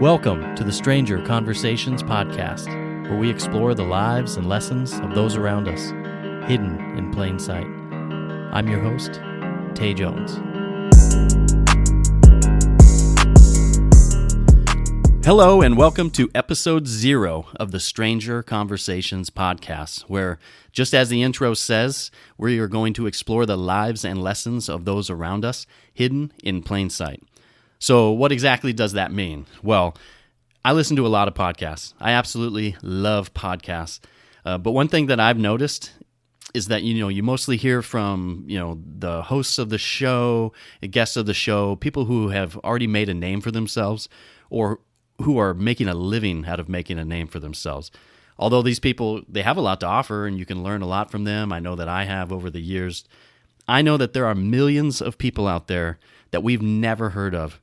Welcome to the Stranger Conversations podcast, where we explore the lives and lessons of those around us, hidden in plain sight. I'm your host, Tay Jones. Hello, and welcome to episode 0 of the Stranger Conversations podcast, where, just as the intro says, we are going to explore the lives and lessons of those around us, hidden in plain sight. So what exactly does that mean? Well, I listen to a lot of podcasts. I absolutely love podcasts. But one thing that I've noticed is that, you mostly hear from, the hosts of the show, guests of the show, people who have already made a name for themselves or who are making a living out of making a name for themselves. Although these people, they have a lot to offer and you can learn a lot from them. I know that I have over the years. I know that there are millions of people out there that we've never heard of.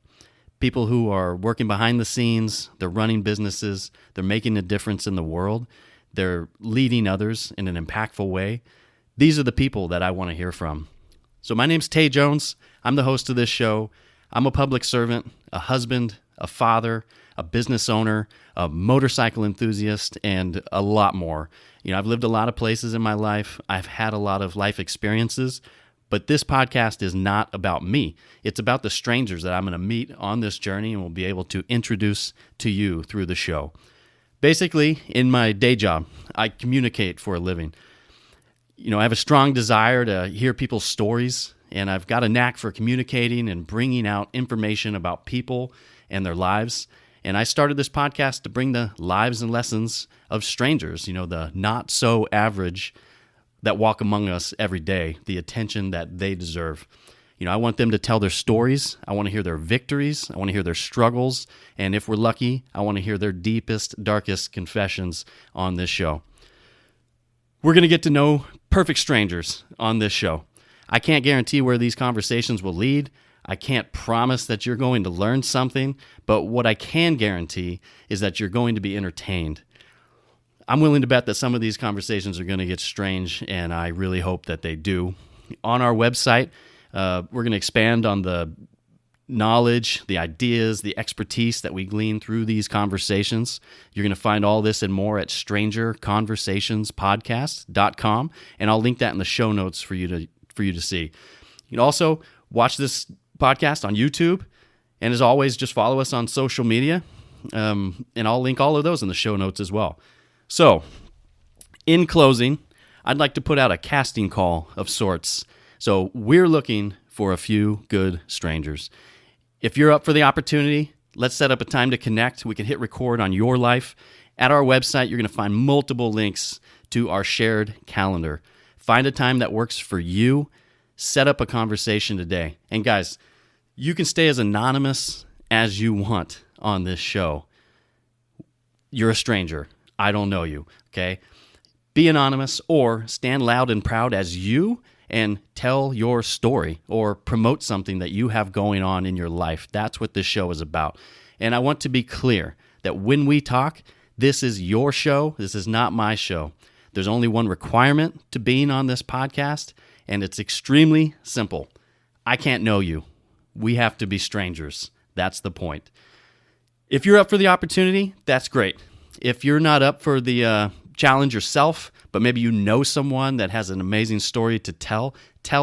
People who are working behind the scenes, they're running businesses, they're making a difference in the world, they're leading others in an impactful way. These are the people that I want to hear from. So my name's Tay Jones. I'm the host of this show. I'm a public servant, a husband, a father, a business owner, a motorcycle enthusiast, and a lot more. I've lived a lot of places in my life. I've had a lot of life experiences. But this podcast is not about me. It's about the strangers that I'm going to meet on this journey and will be able to introduce to you through the show. Basically, in my day job, I communicate for a living. I have a strong desire to hear people's stories, and I've got a knack for communicating and bringing out information about people and their lives. And I started this podcast to bring the lives and lessons of strangers, the not so average that walk among us every day, the attention that they deserve. I want them to tell their stories. I want to hear their victories. I want to hear their struggles. And if we're lucky, I want to hear their deepest, darkest confessions on this show. We're going to get to know perfect strangers on this show. I can't guarantee where these conversations will lead. I can't promise that you're going to learn something, but what I can guarantee is that you're going to be entertained. I'm willing to bet that some of these conversations are going to get strange, and I really hope that they do. On our website, we're going to expand on the knowledge, the ideas, the expertise that we glean through these conversations. You're going to find all this and more at strangerconversationspodcast.com, and I'll link that in the show notes for you to see. You can also watch this podcast on YouTube, and as always, just follow us on social media, and I'll link all of those in the show notes as well. So, in closing, I'd like to put out a casting call of sorts. So, we're looking for a few good strangers. If you're up for the opportunity, let's set up a time to connect. We can hit record on your life. At our website, you're going to find multiple links to our shared calendar. Find a time that works for you. Set up a conversation today. And guys, you can stay as anonymous as you want on this show. You're a stranger. I don't know you, okay? Be anonymous or stand loud and proud as you and tell your story or promote something that you have going on in your life. That's what this show is about. And I want to be clear that when we talk, this is your show. This is not my show. There's only one requirement to being on this podcast, and it's extremely simple. I can't know you. We have to be strangers. That's the point. If you're up for the opportunity, that's great. If you're not up for the challenge yourself, but maybe you know someone that has an amazing story to tell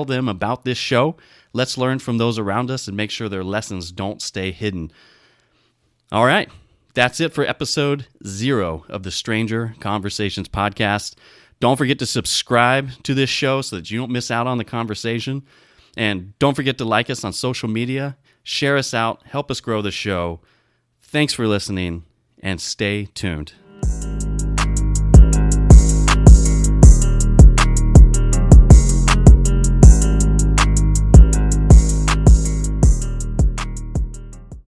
them about this show. Let's learn from those around us and make sure their lessons don't stay hidden. All right, that's it for episode 0 of the Stranger Conversations podcast. Don't forget to subscribe to this show so that you don't miss out on the conversation. And don't forget to like us on social media, share us out, help us grow the show. Thanks for listening. And stay tuned.